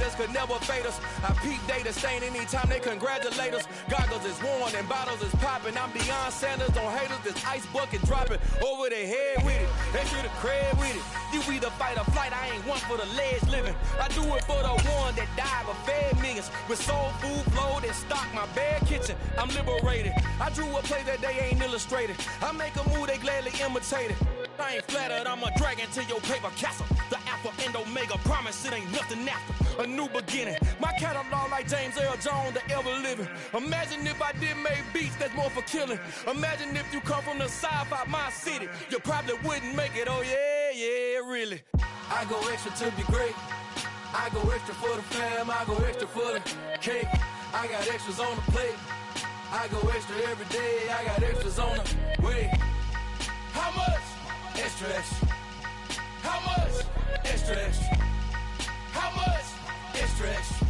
haters could never fade us. I peep data stain anytime they congratulate us. Goggles is worn and bottles is popping. I'm beyond Sanders on haters, this ice bucket dropping over their head with it. They should have cred with it. You either fight or flight, I ain't one for the ledge living. I do it for the one that died but fed millions. With soul food flowed and stocked my bare kitchen. I'm liberated. I drew a play that they ain't illustrated. I make a move they gladly imitate it. I ain't flattered, I'm a dragon to your paper castle. The Alpha and Omega, promise it ain't nothing after. A new beginning. My catalog like James Earl Jones, the ever living. Imagine if I did make beats that's more for killing. Imagine if you come from the south out my city. You probably wouldn't make it, oh yeah, really. I go extra to be great. I go extra for the fam, I go extra for the cake. I got extras on the plate. I go extra every day, I got extras on the way. How much? Extra, extra. How much? Extra, extra. How much? Extra, extra.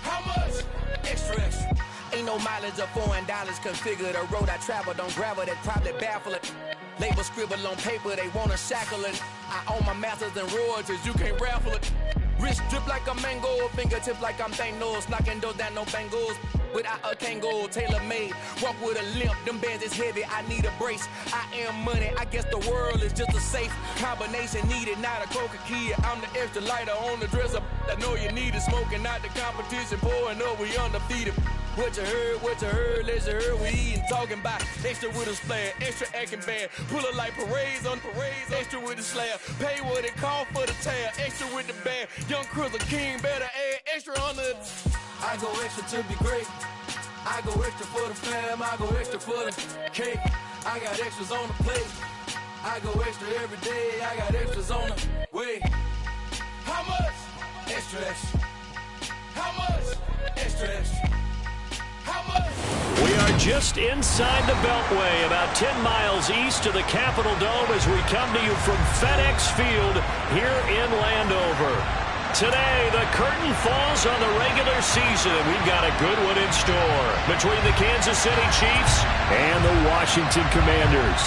How much? Extra, extra. Ain't no mileage of $4 configure the road I travel. Don't gravel, that probably baffle it. Label scribble on paper, they wanna shackle it. I own my masters and royalties, you can't raffle it. Wrist drip like a mango, fingertip like I'm Thanos. Knocking those down, no bangles. Without a Kango, tailor-made. Walk with a limp, them bands is heavy, I need a brace. I am money, I guess the world is just a safe combination needed, not a coca key. I'm the extra lighter on the dresser. I know you need it, smoking out the competition, pouring up, we undefeated. What you heard, let you heard, we eatin', talking about extra with a splash, extra acting bad, pull it like parades on parades, extra with the slab, pay what it cost for the tab, extra with the band, young Chris a king, better add extra on the. I go extra to be great, I go extra for the fam, I go extra for the cake, I got extras on the plate, I go extra every day, I got extras on the way. How much? Extra, extra. How much? Extra, extra. We are just inside the Beltway, about 10 miles east of the Capitol Dome as we come to you from FedEx Field here in Landover. Today, the curtain falls on the regular season, and we've got a good one in store between the Kansas City Chiefs and the Washington Commanders.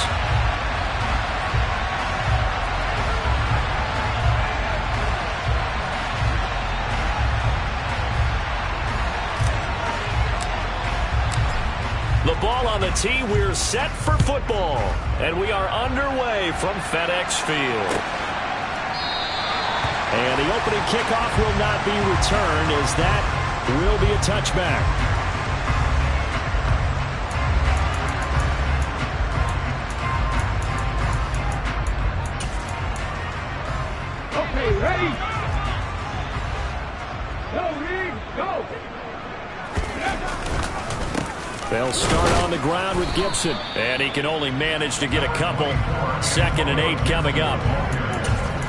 The ball on the tee, we're set for football. And we are underway from FedEx Field. And the opening kickoff will not be returned, as that will be a touchback. Okay, ready? Go, Reed, go! They'll start on the ground with Gibson. And he can only manage to get a couple. 2nd and 8 coming up.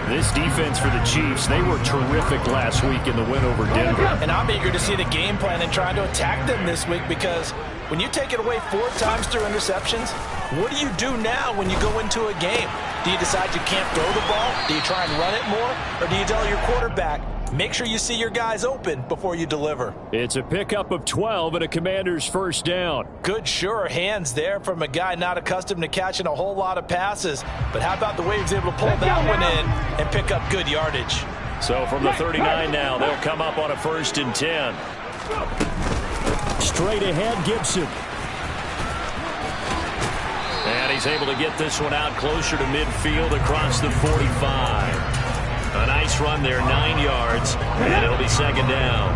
This defense for the Chiefs, they were terrific last week in the win over Denver. And I'm eager to see the game plan and trying to attack them this week, because when you take it away 4 times through interceptions, what do you do now when you go into a game? Do you decide you can't throw the ball? Do you try and run it more? Or do you tell your quarterback, make sure you see your guys open before you deliver? It's a pickup of 12 and a Commander's first down. Good, sure hands there from a guy not accustomed to catching a whole lot of passes. But how about the way he was able to pull that one in and pick up good yardage? So from the 39 now, they'll come up on a 1st and 10. Straight ahead, Gibson. And he's able to get this one out closer to midfield across the 45. A nice run there, 9 yards, and it'll be 2nd down.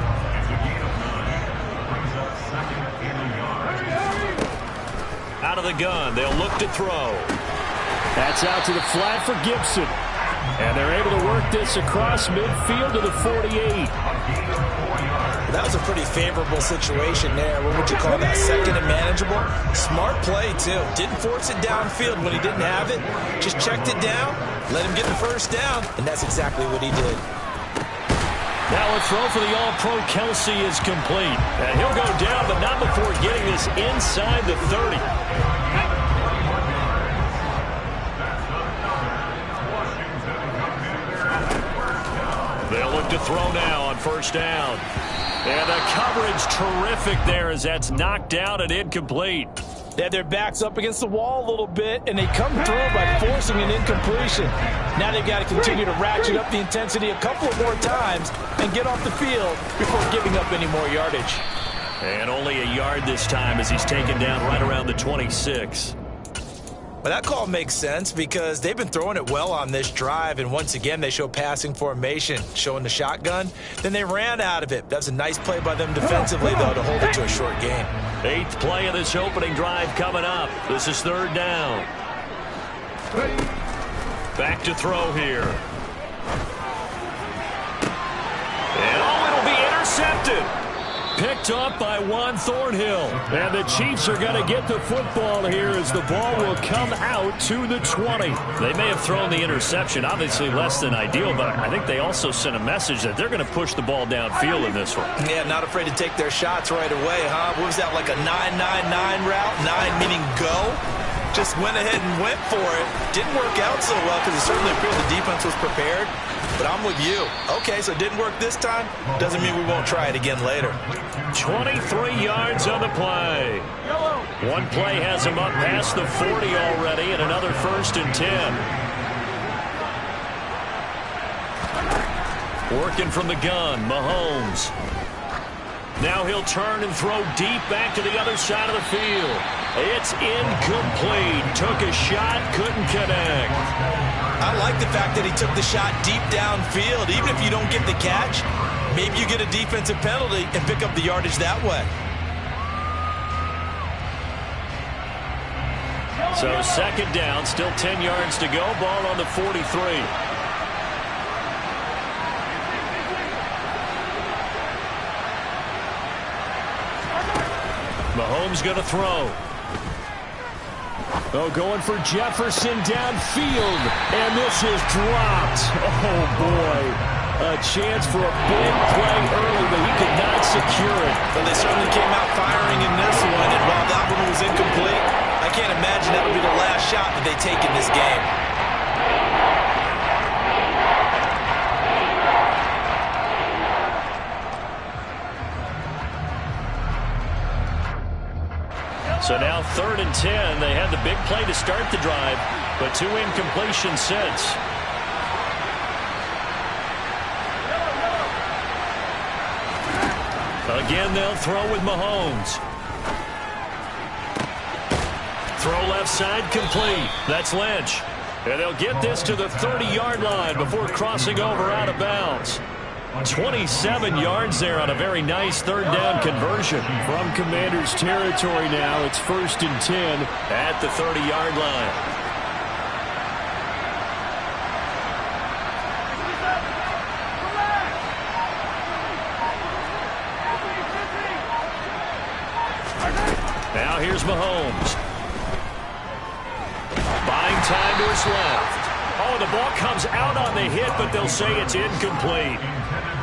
Out of the gun, they'll look to throw. That's out to the flat for Gibson. And they're able to work this across midfield to the 48. That was a pretty favorable situation there. What would you call that? 2nd and manageable? Smart play, too. Didn't force it downfield when he didn't have it. Just checked it down, let him get the 1st down, and that's exactly what he did. Now a throw for the All-Pro Kelsey is complete. And he'll go down, but not before getting this inside the 30. They'll look to throw now on 1st down. And the coverage terrific there as that's knocked down and incomplete. They had their backs up against the wall a little bit, and they come through by forcing an incompletion. Now they've got to continue to ratchet up the intensity a couple of more times and get off the field before giving up any more yardage. And only a yard this time as he's taken down right around the 26. Well, that call makes sense because they've been throwing it well on this drive, and once again they show passing formation, showing the shotgun. Then they ran out of it. That's a nice play by them defensively, though, to hold it to a short game. 8th play of this opening drive coming up. This is 3rd down. Back to throw here. And it'll be intercepted. Picked up by Juan Thornhill. And the Chiefs are going to get the football here as the ball will come out to the 20. They may have thrown the interception, obviously less than ideal, but I think they also sent a message that they're going to push the ball downfield in this one. Yeah, not afraid to take their shots right away, huh? What was that, like a 9-9-9 route? 9 meaning go? Just went ahead and went for it. Didn't work out so well because it certainly appeared the defense was prepared. But I'm with you. Okay, so it didn't work this time. Doesn't mean we won't try it again later. 23 yards on the play. One play has him up past the 40 already, and another 1st and 10. Working from the gun, Mahomes. Now he'll turn and throw deep back to the other side of the field. It's incomplete. Took a shot, couldn't connect. I like the fact that he took the shot deep downfield. Even if you don't get the catch, maybe you get a defensive penalty and pick up the yardage that way. So 2nd down, still 10 yards to go. Ball on the 43. Mahomes going to throw. Oh, going for Jefferson downfield, and this is dropped. Oh, boy. A chance for a big play early, but he could not secure it. Well, they certainly came out firing in this one, and while that one was incomplete, I can't imagine that'll be the last shot that they take in this game. So now 3rd and 10. They had the big play to start the drive, but 2 incompletions since. Again, they'll throw with Mahomes. Throw left side complete. That's Lynch. And they'll get this to the 30-yard line before crossing over out of bounds. 27 yards there on a very nice 3rd down conversion. From Commanders territory now, it's 1st and 10 at the 30-yard line. Now here's Mahomes. Buying time to his left. Oh, the ball comes out on the hit, but they'll say it's incomplete.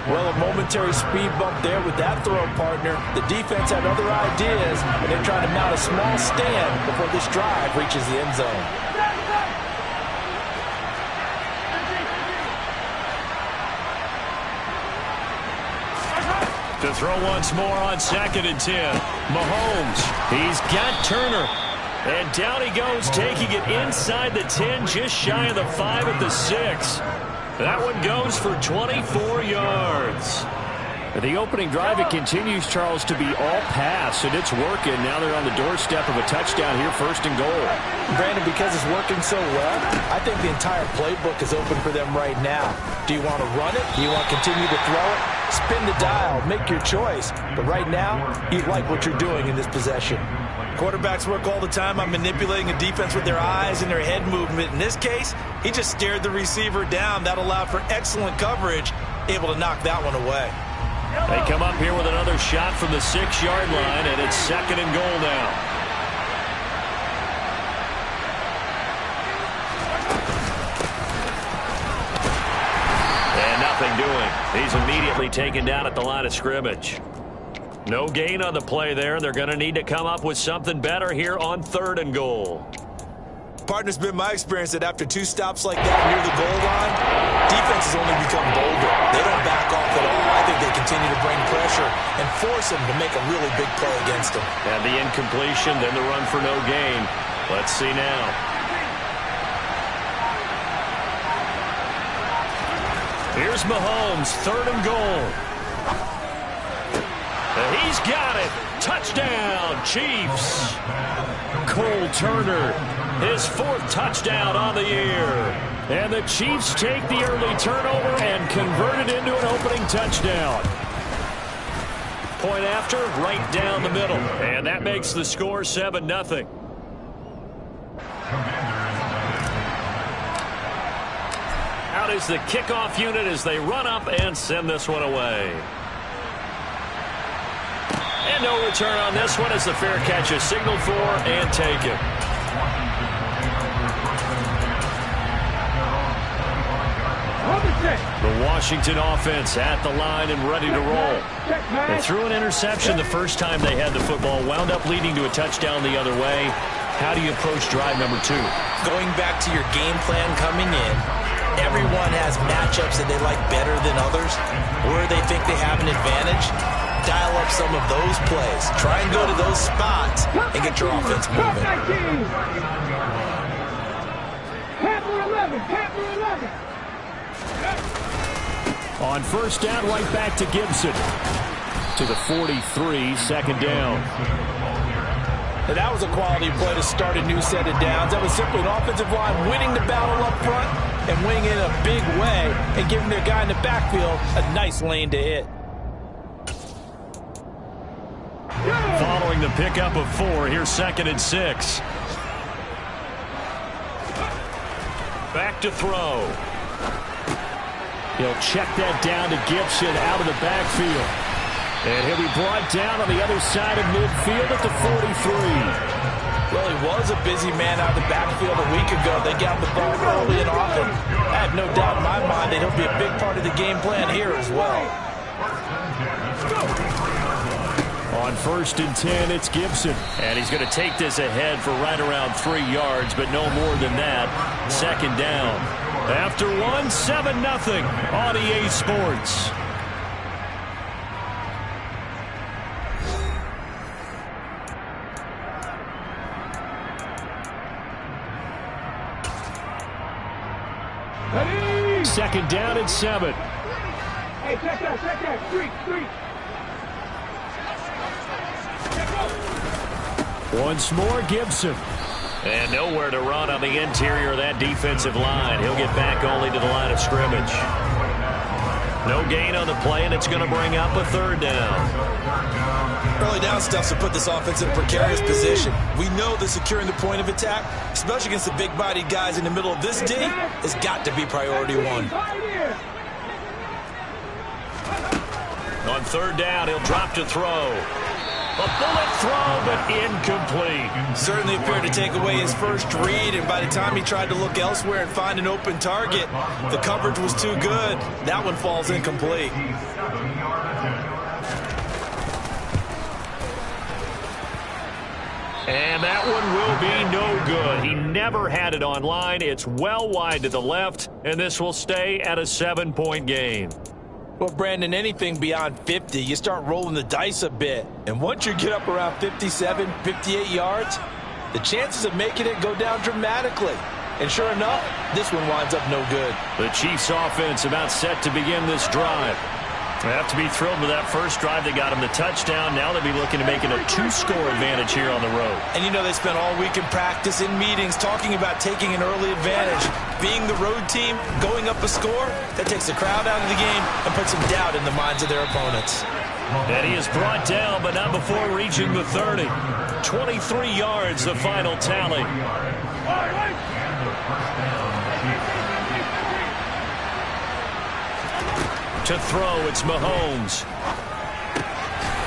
Well, a momentary speed bump there with that throw, partner. The defense had other ideas, and they're trying to mount a small stand before this drive reaches the end zone. To throw once more on 2nd and 10. Mahomes, he's got Turner. And down he goes, taking it inside the 10, just shy of the 5 at the 6. That one goes for 24 yards. The opening drive, it continues, Charles, to be all pass, and it's working. Now they're on the doorstep of a touchdown here, 1st and goal. Brandon, because it's working so well, I think the entire playbook is open for them right now. Do you want to run it? Do you want to continue to throw it? Spin the dial, make your choice. But right now, you like what you're doing in this possession. Quarterbacks work all the time on manipulating a defense with their eyes and their head movement. In this case, he just stared the receiver down. That allowed for excellent coverage, able to knock that one away. They come up here with another shot from the 6-yard line, and it's 2nd and goal now. And nothing doing. He's immediately taken down at the line of scrimmage. No gain on the play there. They're going to need to come up with something better here on 3rd and goal. Partner's been my experience that after 2 stops like that near the goal line, defenses only become bolder. They don't back off at all. I think they continue to bring pressure and force them to make a really big play against them. And the incompletion, then the run for no gain. Let's see now. Here's Mahomes, 3rd and goal. And he's got it. Touchdown, Chiefs. Cole Turner, his 4th touchdown on the year. And the Chiefs take the early turnover and convert it into an opening touchdown. Point after, right down the middle. And that makes the score 7-0. Out is the kickoff unit as they run up and send this one away. And no return on this one as the fair catch is signaled for and taken. The Washington offense at the line and ready to roll. They threw an interception the first time they had the football, wound up leading to a touchdown the other way. How do you approach drive number 2? Going back to your game plan coming in, everyone has matchups that they like better than others, where they think they have an advantage. Dial up some of those plays. Try and go to those spots and get your offense moving. On first down, right back to Gibson. To the 43, 2nd down. And that was a quality play to start a new set of downs. That was simply an offensive line winning the battle up front and winning in a big way and giving their guy in the backfield a nice lane to hit. Following the pickup of 4, here's 2nd and 6. Back to throw. He'll check that down to Gibson out of the backfield. And he'll be brought down on the other side of midfield at the 43. Well, he was a busy man out of the backfield a week ago. They got the ball early and often. I have no doubt in my mind that he'll be a big part of the game plan here as well. On 1st and 10, it's Gibson. And he's going to take this ahead for right around 3 yards, but no more than that. 2nd down. After 1, 7-0 on EA Sports. Ready? 2nd down and 7. Hey, check that. Street. Once more, Gibson. And nowhere to run on the interior of that defensive line. He'll get back only to the line of scrimmage. No gain on the play, and it's going to bring up a 3rd down. Early down stuff to put this offense in a precarious position. We know that securing the point of attack, especially against the big-bodied guys in the middle of this D, has got to be priority 1. On 3rd down, he'll drop to throw. A bullet throw, but incomplete. Certainly appeared to take away his first read, and by the time he tried to look elsewhere and find an open target, the coverage was too good. That one falls incomplete. And that one will be no good. He never had it online. It's well wide to the left, and this will stay at a 7-point game. Well, Brandon, anything beyond 50, you start rolling the dice a bit. And once you get up around 57, 58 yards, the chances of making it go down dramatically. And sure enough, this one winds up no good. The Chiefs offense about set to begin this drive. They have to be thrilled with that first drive. They got him the touchdown. Now they'll be looking to make it a 2-score advantage here on the road. And you know they spent all week in practice, in meetings, talking about taking an early advantage. Being the road team, going up a score, that takes the crowd out of the game and puts some doubt in the minds of their opponents. And he is brought down, but not before reaching the 30. 23 yards, the final tally. To throw, it's Mahomes.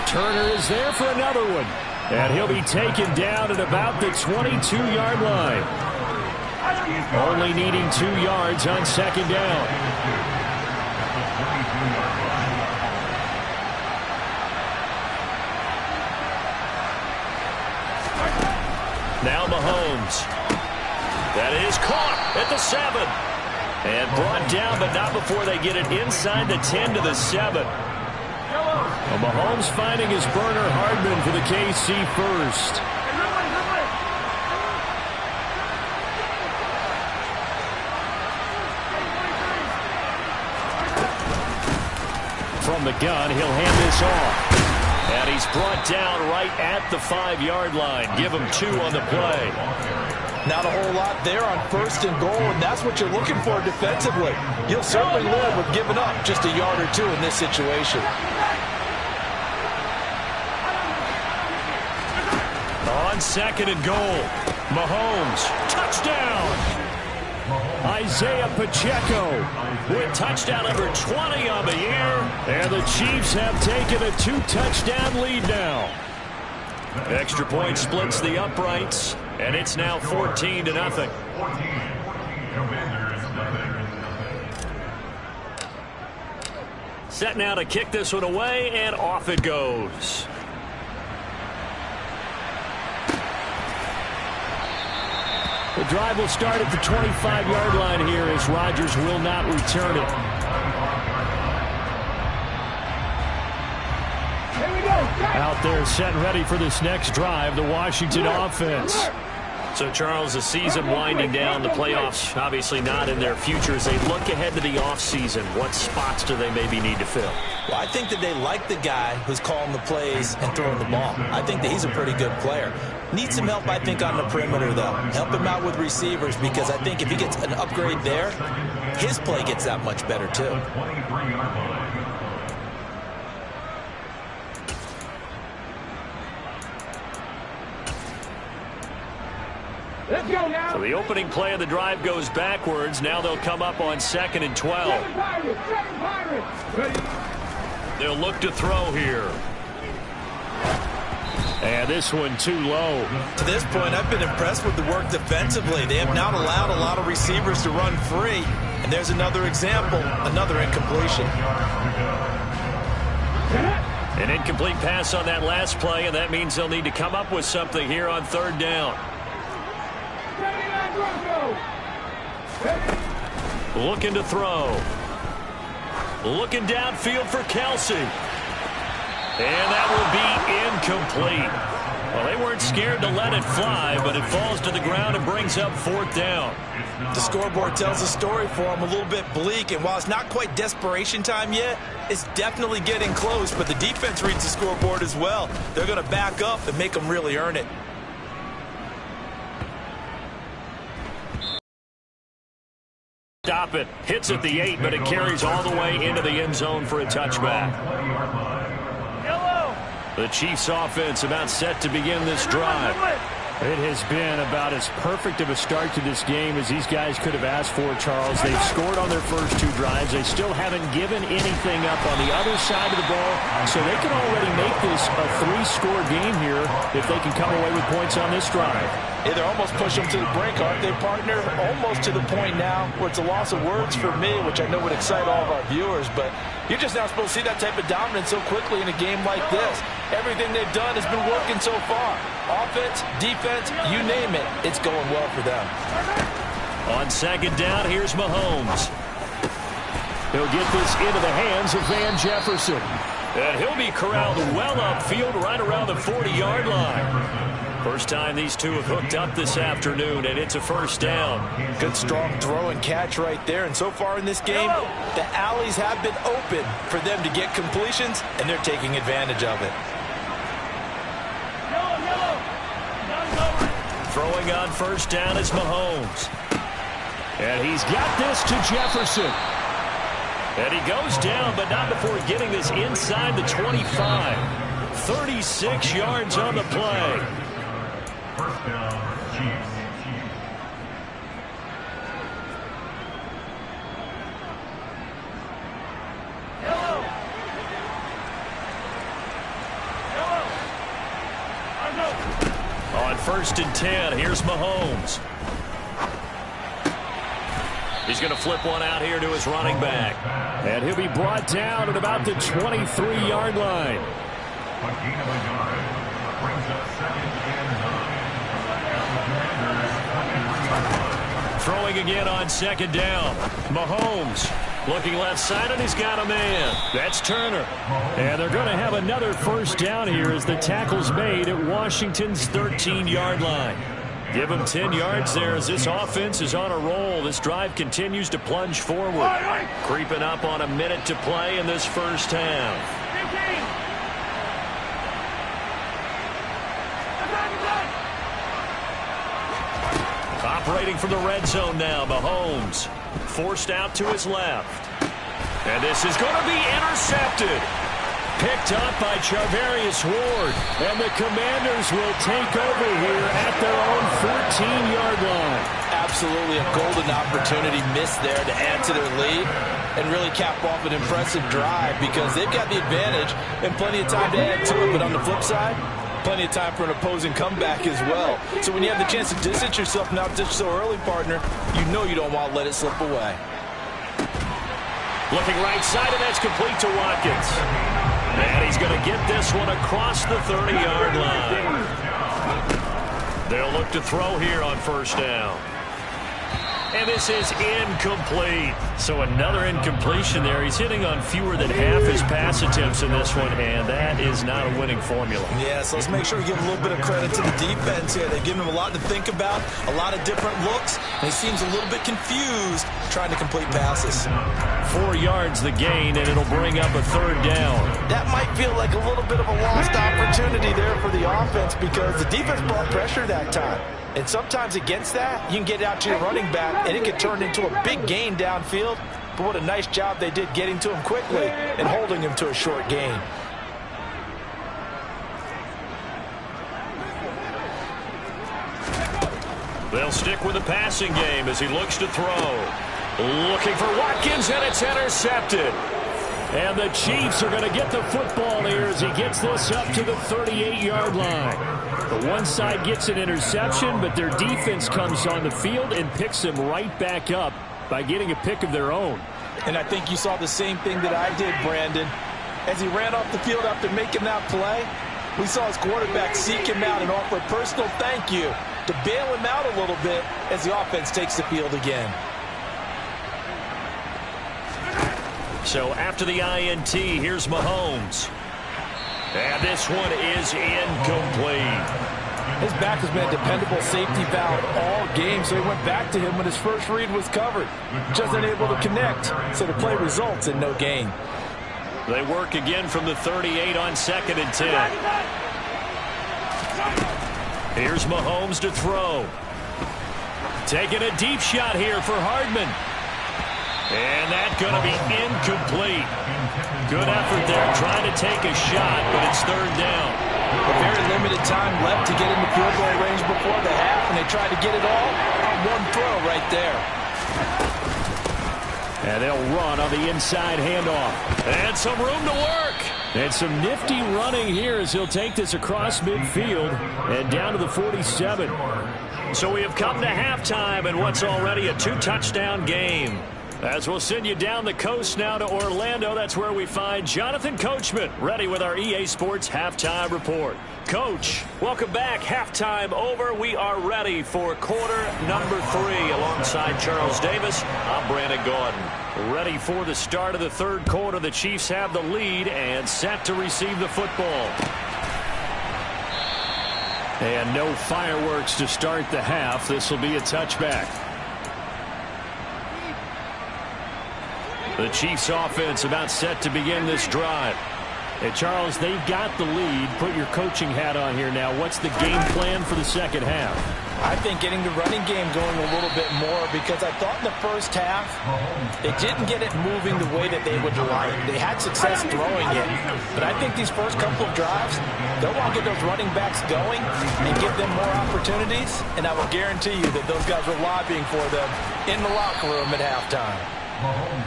Turner is there for another one. And he'll be taken down at about the 22-yard line. Only needing 2 yards on 2nd down. Now Mahomes. That is caught at the 7. And brought down, but not before they get it inside the 10 to the 7. Well, Mahomes finding his burner Hardman for the KC first. From the gun, he'll hand this off. And he's brought down right at the 5-yard line. Give him 2 on the play. Not a whole lot there on 1st and goal, and that's what you're looking for defensively. You'll certainly live with giving up just a yard or 2 in this situation. On 2nd and goal, Mahomes, touchdown! Isaiah Pacheco with touchdown number 20 on the year, and the Chiefs have taken a 2-touchdown lead now. Extra point splits the uprights, and it's now 14-0. Set now to kick this one away, and off it goes. The drive will start at the 25-yard line here as Rodgers will not return it. Here we go. Out there set and ready for this next drive, the Washington offense. So, Charles, the season winding down, the playoffs obviously not in their future. As they look ahead to the offseason, what spots do they maybe need to fill? Well, I think that they like the guy who's calling the plays and throwing the ball. I think that he's a pretty good player. Needs some help, I think, on the perimeter, though. Help him out with receivers, because I think if he gets an upgrade there, his play gets that much better, too. Let's go now. So the opening play of the drive goes backwards. Now they'll come up on 2nd and 12. Second Pirates. They'll look to throw here. And this one too low. To this point, I've been impressed with the work defensively. They have not allowed a lot of receivers to run free. And there's another example, another incompletion. An incomplete pass on that last play, and that means they'll need to come up with something here on 3rd down. Looking to throw. Looking downfield for Kelsey. And that will be incomplete. Well, they weren't scared to let it fly, but it falls to the ground and brings up 4th down. The scoreboard tells a story for them, a little bit bleak, and while it's not quite desperation time yet, it's definitely getting close, but the defense reads the scoreboard as well. They're going to back up and make them really earn it. Stop it. Hits at the 8, but it carries all the way into the end zone for a touchback. The Chiefs offense about set to begin this drive. It has been about as perfect of a start to this game as these guys could have asked for, Charles. They've scored on their first 2 drives. They still haven't given anything up on the other side of the ball, so they can already make this a 3-score game here if they can come away with points on this drive. Yeah, they're almost pushing them to the brink, aren't they, partner? Almost to the point now where it's a loss of words for me, which I know would excite all of our viewers, but you're just not supposed to see that type of dominance so quickly in a game like this. Everything they've done has been working so far. Offense, defense, you name it, it's going well for them. On 2nd down, here's Mahomes. He'll get this into the hands of Van Jefferson. And he'll be corralled well upfield right around the 40-yard line. First time these two have hooked up this afternoon, and it's a 1st down. Good, strong throw and catch right there. And so far in this game, the alleys have been open for them to get completions, and they're taking advantage of it. Throwing on 1st down is Mahomes. And he's got this to Jefferson. And he goes down, but not before getting this inside the 25. 36 yards on the play. First down, Chiefs. On 1st and 10, here's Mahomes. He's going to flip one out here to his running back. And he'll be brought down at about the 23-yard line. A gain of a yard brings up 2nd and 9. Throwing again on second down. Mahomes looking left side, and he's got a man. That's Turner. And they're going to have another first down here as the tackle's made at Washington's 13-yard line. Give him 10 yards there as this offense is on a roll. This drive continues to plunge forward. Creeping up on a minute to play in this first half. Operating from the red zone now, Mahomes forced out to his left. And this is going to be intercepted. Picked up by Charvarius Ward. And the Commanders will take over here at their own 14-yard line. Absolutely a golden opportunity missed there to add to their lead and really cap off an impressive drive because they've got the advantage and plenty of time to add to it. But on the flip side, plenty of time for an opposing comeback as well. So when you have the chance to distance yourself not just so early, partner, you know you don't want to let it slip away. Looking right side, and that's complete to Watkins. And he's going to get this one across the 30-yard line. They'll look to throw here on first down. And this is incomplete. So another incompletion there. He's hitting on fewer than half his pass attempts in this one, and that is not a winning formula. Yeah, so let's make sure we give a little bit of credit to the defense here. They've given him a lot to think about, a lot of different looks, and he seems a little bit confused trying to complete passes. 4 yards the gain, and it'll bring up a third down. That might feel like a little bit of a lost opportunity there for the offense because the defense brought pressure that time. And sometimes against that, you can get out to your running back, and it can turn into a big gain downfield. But what a nice job they did getting to him quickly and holding him to a short gain. They'll stick with the passing game as he looks to throw. Looking for Watkins, and it's intercepted. And the Chiefs are going to get the football here as he gets this up to the 38-yard line. The one side gets an interception, but their defense comes on the field and picks him right back up by getting a pick of their own. And I think you saw the same thing that I did, Brandon. As he ran off the field after making that play, we saw his quarterback seek him out and offer a personal thank you to bail him out a little bit as the offense takes the field again. So after the INT, here's Mahomes. And this one is incomplete. His back has been a dependable safety valve all game, so he went back to him when his first read was covered. Just unable to connect, so the play results in no gain. They work again from the 38 on 2nd and 10. Here's Mahomes to throw. Taking a deep shot here for Hardman. And that's going to be incomplete. Good effort there trying to take a shot, but it's third down. A very limited time left to get into field goal range before the half, and they tried to get it all on one throw right there. And they'll run on the inside handoff. And some room to work. And some nifty running here as he'll take this across midfield and down to the 47. So we have come to halftime in what's already a 2-touchdown game. As we'll send you down the coast now to Orlando, that's where we find Jonathan Coachman, ready with our EA Sports Halftime Report. Coach, welcome back. Halftime over. We are ready for quarter number 3. Alongside Charles Davis, I'm Brandon Gordon. Ready for the start of the third quarter. The Chiefs have the lead and set to receive the football. And no fireworks to start the half. This will be a touchback. The Chiefs offense about set to begin this drive. And Charles, they've got the lead. Put your coaching hat on here now. What's the game plan for the second half? I think getting the running game going a little bit more because I thought in the first half they didn't get it moving the way that they would like. They had success throwing it, but I think these first couple of drives, they'll want to get those running backs going and give them more opportunities, and I will guarantee you that those guys were lobbying for them in the locker room at halftime.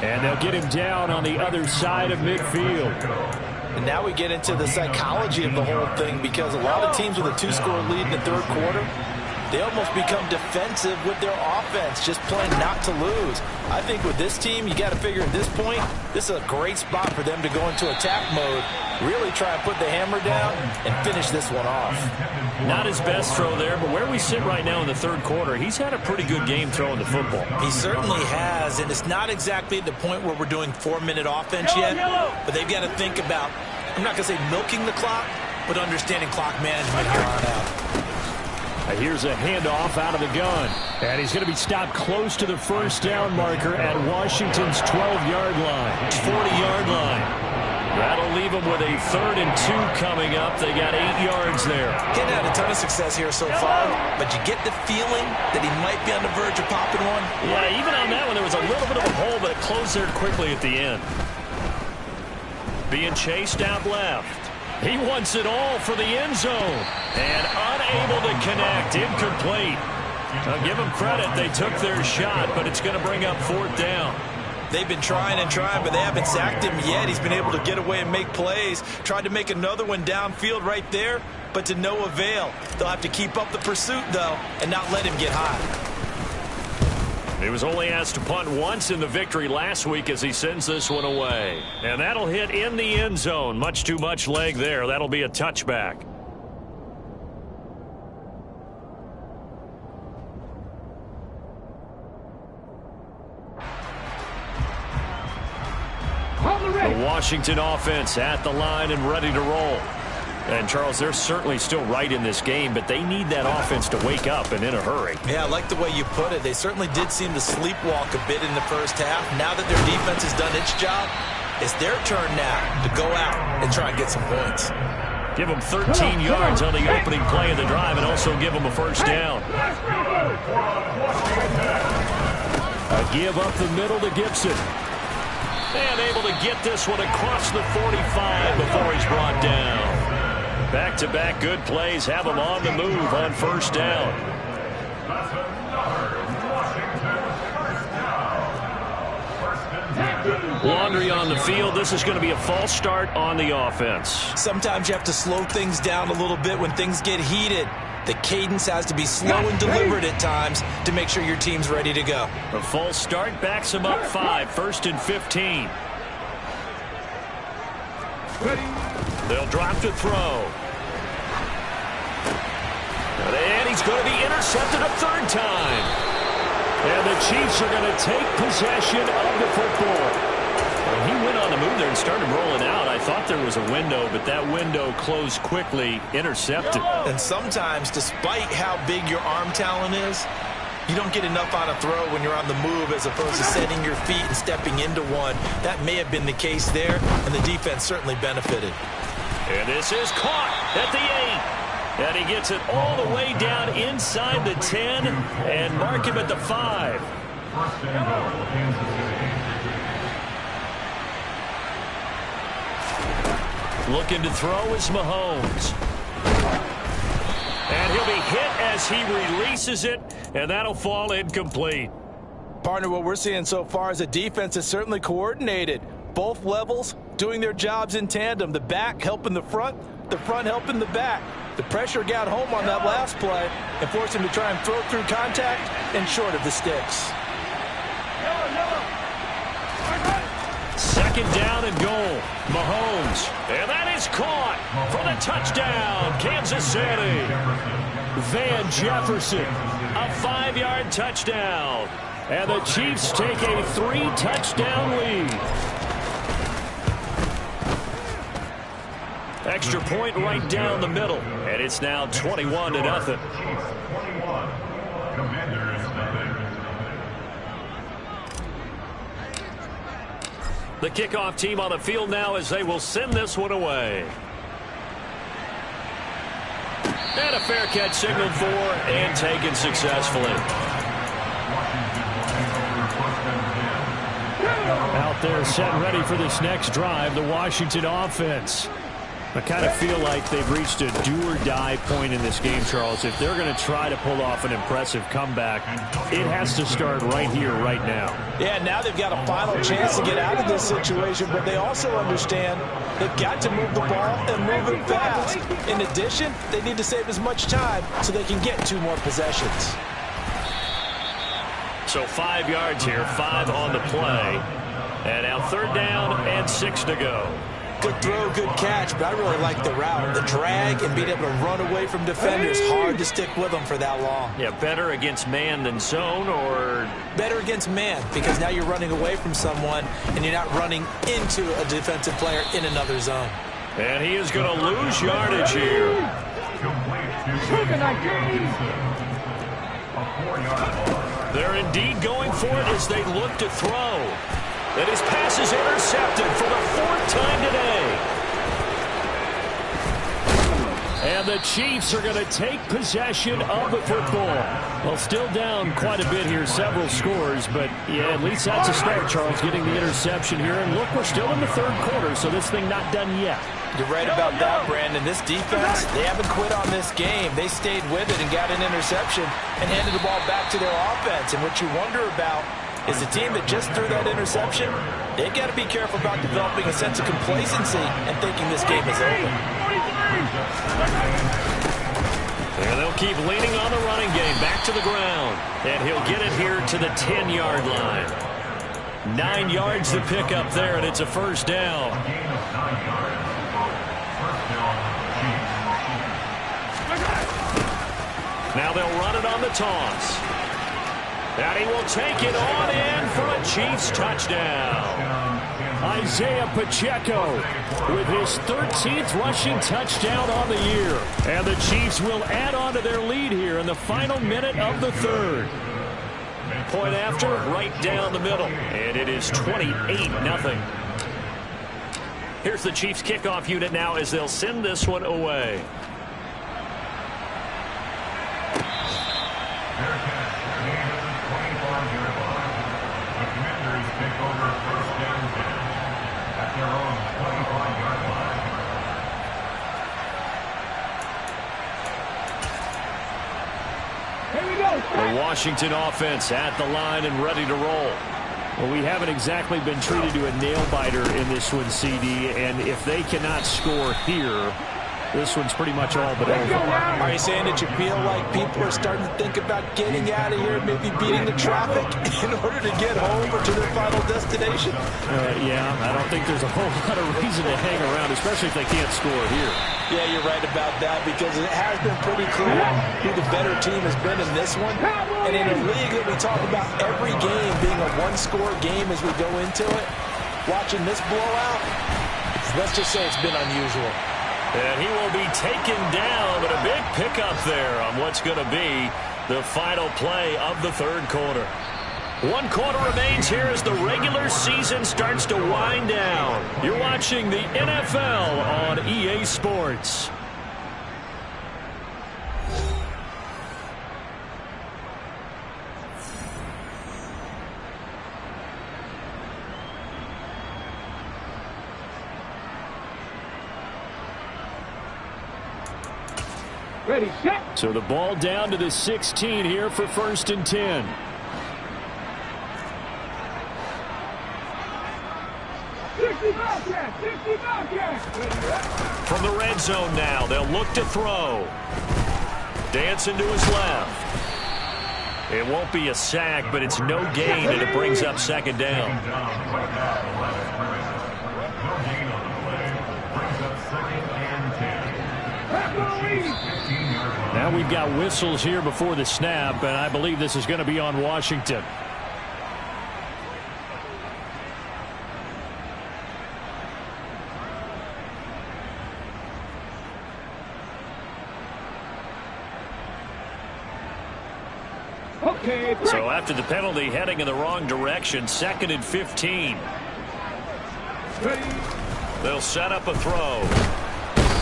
And they'll get him down on the other side of midfield. And now we get into the psychology of the whole thing because a lot of teams with a 2-score lead in the third quarter, They almost become defensive with their offense, just playing not to lose. I think with this team, you got to figure at this point, this is a great spot for them to go into attack mode, really try and put the hammer down and finish this one off. Not his best throw there, but where we sit right now in the third quarter, he's had a pretty good game throwing the football. He certainly has, and it's not exactly at the point where we're doing 4-minute offense yet, but they've got to think about, I'm not going to say milking the clock, but understanding clock management here on out. Here's a handoff out of the gun. And he's going to be stopped close to the first down marker at Washington's 12-yard line. 40-yard line. That'll leave them with a 3rd and 2 coming up. They got 8 yards there. Getting had a ton of success here so far, but you get the feeling that he might be on the verge of popping one. Yeah, even on that one, there was a little bit of a hole, but it closed there quickly at the end. Being chased out left. He wants it all for the end zone. And unable to connect. Incomplete. I'll give them credit. They took their shot, but it's going to bring up 4th down. They've been trying and trying, but they haven't sacked him yet. He's been able to get away and make plays. Tried to make another one downfield right there, but to no avail. They'll have to keep up the pursuit, though, and not let him get high. He was only asked to punt once in the victory last week as he sends this one away. And that'll hit in the end zone. Much too much leg there. That'll be a touchback. The Washington offense at the line and ready to roll. And, Charles, they're certainly still right in this game, but they need that offense to wake up and in a hurry. Yeah, I like the way you put it. They certainly did seem to sleepwalk a bit in the first half. Now that their defense has done its job, it's their turn now to go out and try and get some points. Give them 13 yards on the opening play of the drive and also give them a first down. A give up the middle to Gibson. And able to get this one across the 45 before he's brought down. Back-to-back good plays have him on the move on first down. Laundry on the field. This is going to be a false start on the offense. Sometimes you have to slow things down a little bit when things get heated. The cadence has to be slow and deliberate at times to make sure your team's ready to go. A false start backs him up 5, 1st and 15. They'll drop to throw. And he's going to be intercepted a 3rd time. And the Chiefs are going to take possession of the football. Well, he went on the move there and started rolling out. I thought there was a window, but that window closed quickly, intercepted. And sometimes, despite how big your arm talent is, you don't get enough on a throw when you're on the move as opposed to setting your feet and stepping into one. That may have been the case there, and the defense certainly benefited. And this is caught at the 8. And he gets it all the way down inside the 10 and mark him at the 5. Looking to throw is Mahomes. And he'll be hit as he releases it, and that'll fall incomplete. Partner, what we're seeing so far is a defense is certainly coordinated. Both levels doing their jobs in tandem. The back helping the front helping the back. The pressure got home on that last play and forced him to try and throw through contact and short of the sticks. 2nd down and goal. Mahomes. And that is caught for the touchdown. Kansas City. Van Jefferson. A 5-yard touchdown. And the Chiefs take a 3-touchdown lead. Extra point right down the middle. And it's now 21-0. The kickoff team on the field now as they will send this one away. And a fair catch signaled for and taken successfully. Out there set ready for this next drive, the Washington offense. I kind of feel like they've reached a do-or-die point in this game, Charles. If they're going to try to pull off an impressive comeback, it has to start right here, right now. Yeah, now they've got a final chance to get out of this situation, but they also understand they've got to move the ball and move it fast. In addition, they need to save as much time so they can get 2 more possessions. So 5 yards here, 5 on the play. And now 3rd down and 6 to go. Good throw, good catch, but I really like the route. The drag and being able to run away from defenders, hard to stick with them for that long. Yeah, better against man than zone, or? Better against man, because now you're running away from someone and you're not running into a defensive player in another zone. And he is going to lose yardage here. They're indeed going for it as they look to throw. And his pass is intercepted for the 4th time today. And the Chiefs are going to take possession of the football. Well, still down quite a bit here, several scores, but yeah, at least that's a start, Charles, getting the interception here. And look, we're still in the 3rd quarter, so this thing not done yet. You're right about that, Brandon. This defense, they haven't quit on this game. They stayed with it and got an interception and handed the ball back to their offense. And what you wonder about is the team that just threw that interception, they got to be careful about developing a sense of complacency and thinking this game is over. And they'll keep leaning on the running game back to the ground. And he'll get it here to the 10-yard line. 9 yards to pick up there, and it's a 1st down. Now they'll run it on the toss. And he will take it on in for a Chiefs touchdown. Isaiah Pacheco with his 13th rushing touchdown on the year. And the Chiefs will add on to their lead here in the final minute of the 3rd. Point after, right down the middle. And it is 28-0. Here's the Chiefs kickoff unit now as they'll send this one away. The Washington offense at the line and ready to roll. Well, we haven't exactly been treated to a nail-biter in this one, CD, and if they cannot score here, this one's pretty much all but over. Are you saying that you feel like people are starting to think about getting out of here, maybe beating the traffic in order to get home or to their final destination? Yeah, I don't think there's a whole lot of reason to hang around, especially if they can't score here. Yeah, you're right about that, because it has been pretty clear who the better team has been in this one. And in a league that we talk about every game being a one-score game as we go into it, watching this blowout, let's just say it's been unusual. And he will be taken down, but a big pickup there on what's going to be the final play of the 3rd quarter. 1 quarter remains here as the regular season starts to wind down. You're watching the NFL on EA Sports. Ready, set. So the ball down to the 16 here for 1st and 10. From the red zone now, they'll look to throw. Dancing to his left. It won't be a sack, but it's no gain, and it brings up 2nd down. Now we've got whistles here before the snap, and I believe this is going to be on Washington. So after the penalty, heading in the wrong direction, 2nd and 15. They'll set up a throw.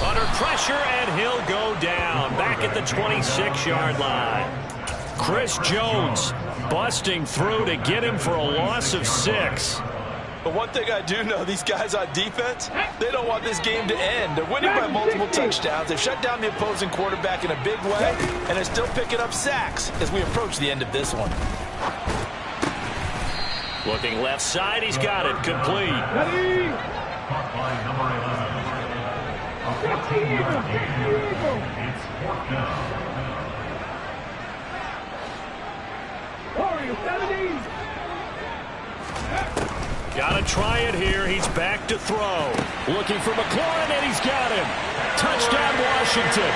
Under pressure, and he'll go down back at the 26-yard line. Chris Jones busting through to get him for a loss of 6. But one thing I do know, these guys on defense, they don't want this game to end. They're winning by multiple touchdowns. They've shut down the opposing quarterback in a big way, and they're still picking up sacks as we approach the end of this one. Looking left side, he's got it. Complete. Ready? Caught by number 11. A 14-yard gain. It's 4th down. Warriors 70. Got to try it here. He's back to throw. Looking for McLaurin, and he's got him. Touchdown, Washington.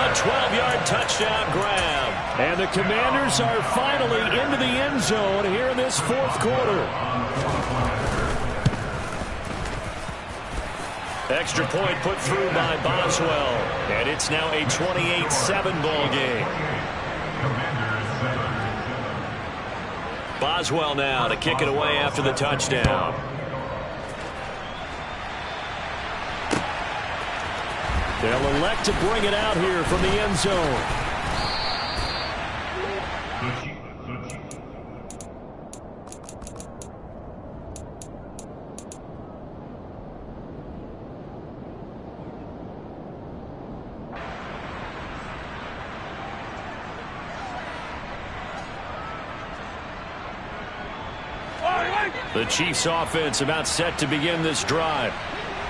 A 12-yard touchdown grab. And the Commanders are finally into the end zone here in this fourth quarter. Extra point put through by Boswell. And it's now a 28-7 ball game. Boswell now to kick it away after the touchdown. They'll elect to bring it out here from the end zone. The Chiefs offense about set to begin this drive.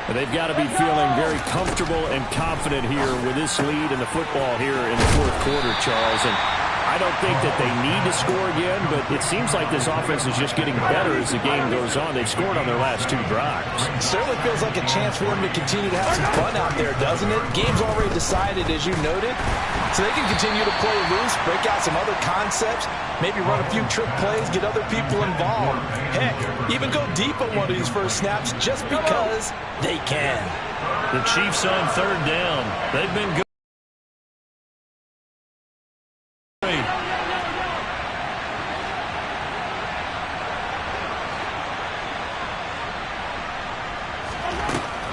And they've got to be feeling very comfortable and confident here with this lead in the football here in the fourth quarter, Charles. And I don't think that they need to score again, but it seems like this offense is just getting better as the game goes on. They've scored on their last 2 drives. It certainly feels like a chance for them to continue to have some fun out there, doesn't it? Game's already decided, as you noted, so they can continue to play loose, break out some other concepts, maybe run a few trick plays, get other people involved. Heck, even go deep on one of these first snaps just because they can. The Chiefs on 3rd down. They've been good.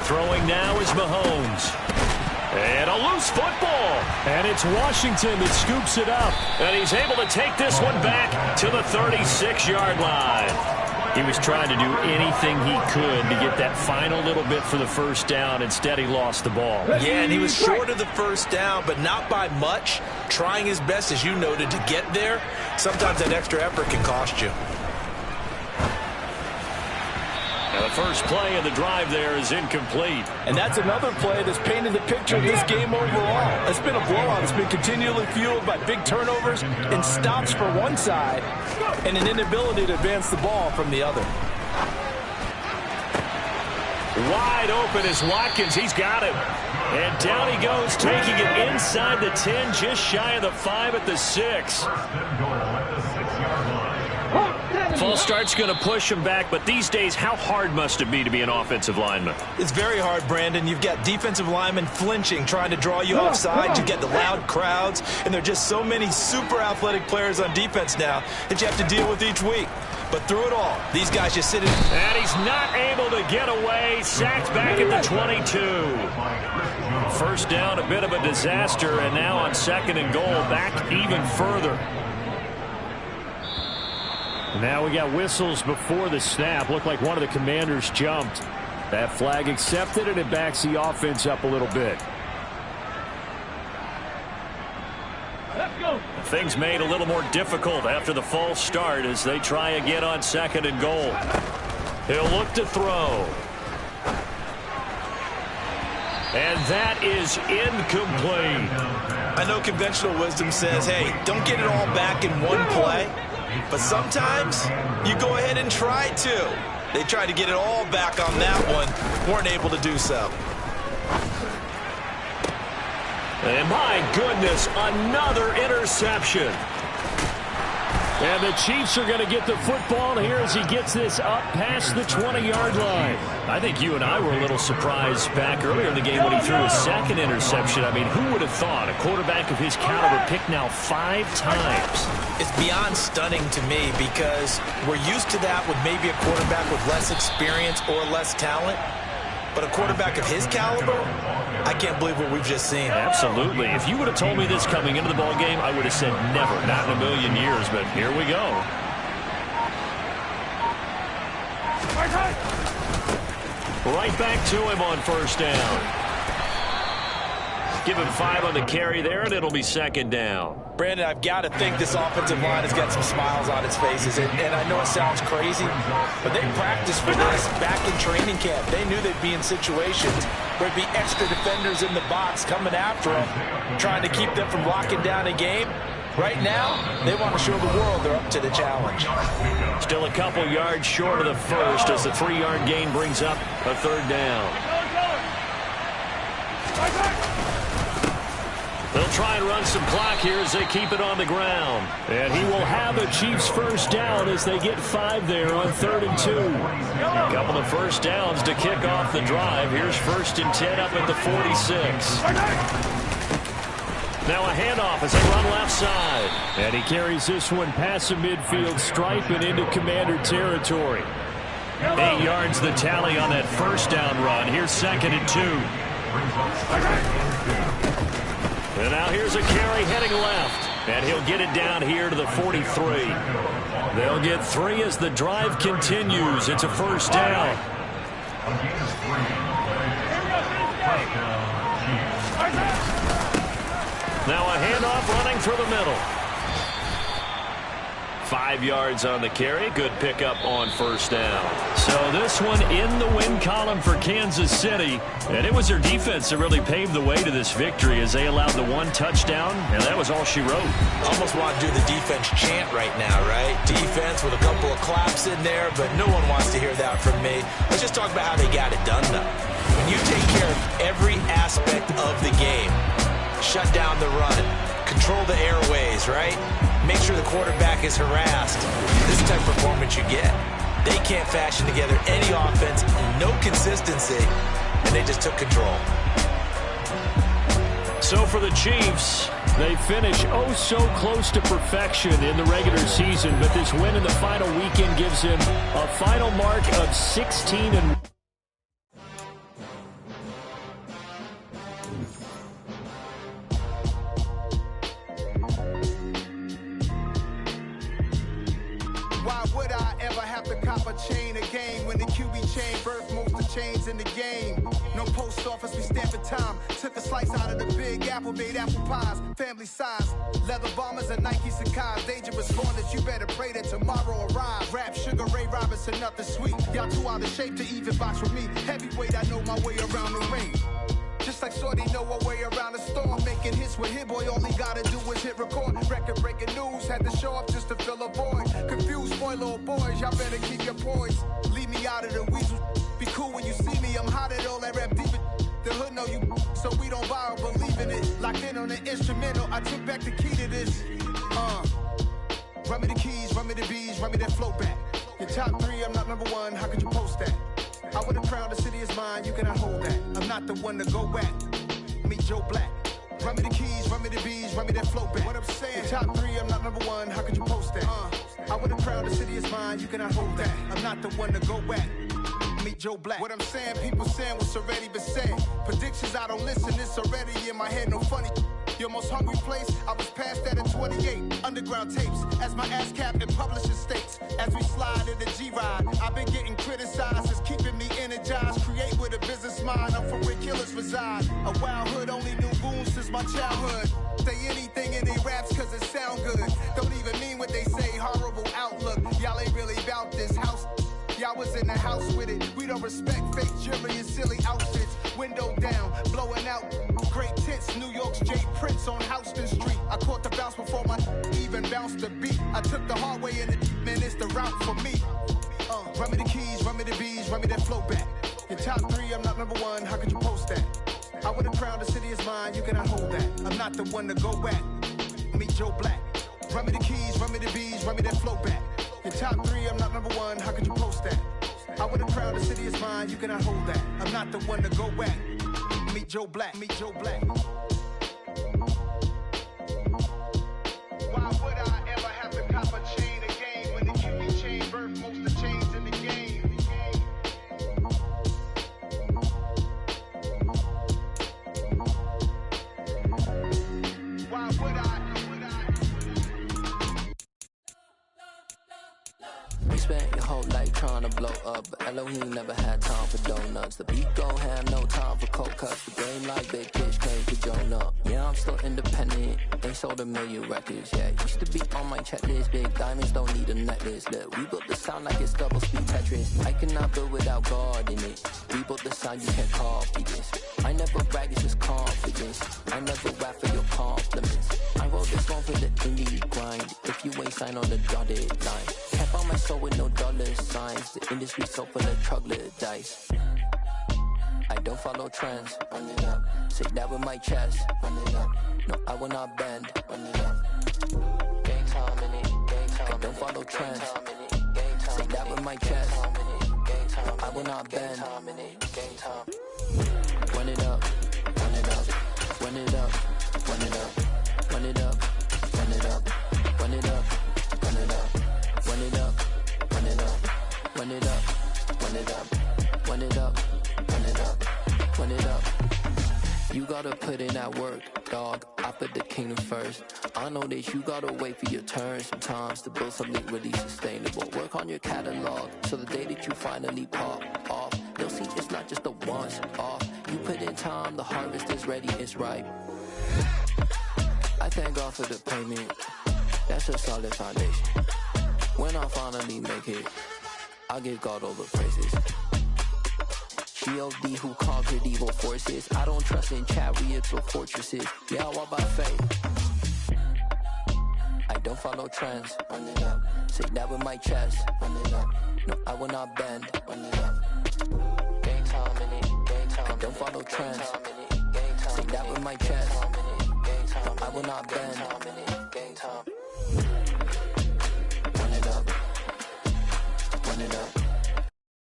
Throwing now is Mahomes. And a loose football. And it's Washington that scoops it up. And he's able to take this one back to the 36-yard line. He was trying to do anything he could to get that final little bit for the first down. Instead, he lost the ball. Yeah, and he was short of the first down, but not by much. Trying his best, as you noted, to get there. Sometimes that extra effort can cost you. Now the first play of the drive there is incomplete. And that's another play that's painted the picture of this game overall. It's been a blowout. It's been continually fueled by big turnovers and stops for one side and an inability to advance the ball from the other. Wide open is Watkins. He's got him. And down he goes, taking it inside the 10, just shy of the 5 at the 6. False start's going to push him back, but these days, how hard must it be to be an offensive lineman? It's very hard, Brandon. You've got defensive linemen flinching, trying to draw you offside. You get the loud crowds, and there are just so many super athletic players on defense now that you have to deal with each week. But through it all, these guys just sit in. And he's not able to get away. Sacked back at the 22. First down, a bit of a disaster, and now on 2nd and goal, back even further. Now we got whistles before the snap. Looked like one of the Commanders jumped. That flag accepted, and it backs the offense up a little bit. Let's go. Things made a little more difficult after the false start as they try again on 2nd and goal. He'll look to throw. And that is incomplete. I know conventional wisdom says, hey, don't get it all back in one play. But sometimes you go ahead and try to. They tried to get it all back on that one. Weren't able to do so. And my goodness, another interception. And the Chiefs are going to get the football here as he gets this up past the 20-yard line. I think you and I were a little surprised back earlier in the game when he threw his 2nd interception. I mean, who would have thought a quarterback of his caliber picked now 5 times? It's beyond stunning to me because we're used to that with maybe a quarterback with less experience or less talent. But a quarterback of his caliber, I can't believe what we've just seen. Absolutely. If you would have told me this coming into the ball game, I would have said never, not in a million years. But here we go. Right back to him on first down. Give him 5 on the carry there, and it'll be second down. Brandon, I've got to think this offensive line has got some smiles on its faces. And I know it sounds crazy, but they practiced for this back in training camp. They knew they'd be in situations where there'd be extra defenders in the box coming after them, trying to keep them from locking down a game. Right now, they want to show the world they're up to the challenge. Still a couple yards short of the first as the 3-yard gain brings up a third down. They'll try and run some clock here as they keep it on the ground. And he will have a Chiefs first down as they get 5 there on 3rd and 2. A couple of first downs to kick off the drive. Here's 1st and 10 up at the 46. Now a handoff as they run left side. And he carries this one past the midfield stripe and into Commander territory. 8 yards the tally on that first down run. Here's 2nd and 2. And now here's a carry heading left. And he'll get it down here to the 43. They'll get 3 as the drive continues. It's a first down. Now a handoff running through the middle. 5 yards on the carry. Good pickup on first down. So this one in the win column for Kansas City. And it was their defense that really paved the way to this victory as they allowed the 1 touchdown. And that was all she wrote. Almost want to do the defense chant right now, right? Defense with a couple of claps in there, but no one wants to hear that from me. Let's just talk about how they got it done, though. When you take care of every aspect of the game, shut down the run, control the airways, right? Make sure the quarterback is harassed. This type of performance you get. They can't fashion together any offense, no consistency, and they just took control. So for the Chiefs, they finish oh so close to perfection in the regular season, but this win in the final weekend gives him a final mark of 16-1. Chain a game when the QB chain birth most of chains in the game. No post office, we stamping time. Took a slice out of the big apple, made apple pies, family size. Leather bombers and Nike Sacai's. Dangerous corners, you better pray that tomorrow arrives. Rap, Sugar Ray Robinson, nothing sweet. Y'all too out of shape to even box with me. Heavyweight, I know my way around the ring. Just like Shorty know her way around the storm. Making hits with Hit Boy, all he gotta do is hit record. Record-breaking news, had to show up just to fill a void. Confused, spoiled little boys, y'all better keep your poise. Leave me out of the weasel. Be cool when you see me, I'm hot at all that rap deep. The hood know you, so we don't borrow, believe in it. Locked in on the instrumental, I took back the key to this. Run me the keys, run me the bees, run me that flow back. Your top 3, I'm not number 1, how could you post that? I would have crowned the city is mine, you cannot hold that. I'm not the one to go at. Meet Joe Black. Run me the keys, run me the bees, run me that flow back. What I'm saying, top 3, I'm not number 1, how could you post that? I would have crowned the city is mine, you cannot hold that. I'm not the one to go at. Meet Joe Black. What I'm saying, people saying what's already been said. Predictions, I don't listen, it's already in my head, no funny. Your most hungry place, I was past that at 28. Underground tapes, as my ass cap in publishing states. As we slide in the G-Ride, I've been getting criticized, it's keeping me energized. Create with a business mind, I'm from where killers reside. A wild hood, only knew boons since my childhood. Say anything in they raps cause it sound good. Don't even mean what they say, horrible outlook. Y'all ain't really about this house. Y'all was in the house with it. We don't respect fake jewelry and silly outfits. Window down, blowing out great tits. New York's J. Prince on Houston Street. I caught the bounce before my even bounced the beat. I took the hard way in it, man, it's the route for me. Run me the keys, run me the bees, run me that flow back. Your top 3, I'm not number 1, how could you post that? I would have crowned the city is mine, you cannot hold that. I'm not the one to go at. Meet Joe Black. Run me the keys, run me the bees, run me that flow back. Your top 3, I'm not number 1, how could you post that? I would have crowned the city is mine, you cannot hold that. I'm not the one to go at. Meet Joe Black, meet Joe Black. Why would I ever have to cop a chain again when the QB chain birth most of the chains in the game? Why would I? We spent your whole life trying to blow up, but Elohim never had time for donuts. The beat gon' have no time for cold cuts. The game like big bitch came to Jonah. Yeah, I'm still independent, ain't sold a million records. Yeah, used to be on my checklist. Big diamonds don't need a necklace. Look, we built the sound like it's double speed Tetris. I cannot build without God in it. We built the sound, you can't copy this. I never brag, it's just confidence. I never rap for your compliments. I wrote this song for the indie grind. If you ain't signed on the dotted line, kept on my soul with no dollar signs. The industry so full of troglodytes. I don't follow trends. Run it up. Say that with my chest. Run it up. No, I will not bend. Run it up. Gang time in it. Gang time. I don't follow trends. Say that with my chest. No, I will not bend. Gang time. Run it up. Run it up. Run it up. Run it up. Run it up. Run it up. Run it up. Run it up. Run it up. Run it up. Run it up. Run it up. Run it up. Run it up. Run it up. You gotta put in that work, dog. I put the kingdom first. I know that you gotta wait for your turn sometimes to build something really sustainable. Work on your catalog so the day that you finally pop off, you'll see it's not just a once off. You put in time, the harvest is ready, it's ripe. I thank God for the payment. That's a solid foundation. When I finally make it, I give God all the praises. G.O.D. who conquered evil forces. I don't trust in chariots or fortresses. Yeah, I walk by faith. I don't follow trends. Run it up. Say that with my chest. Run it up. No, I will not bend. Run it up. Gang time in it. Gang time. I don't follow trends. Say that with my chest. No, I will not bend. Gang time. Run it up. Run it up.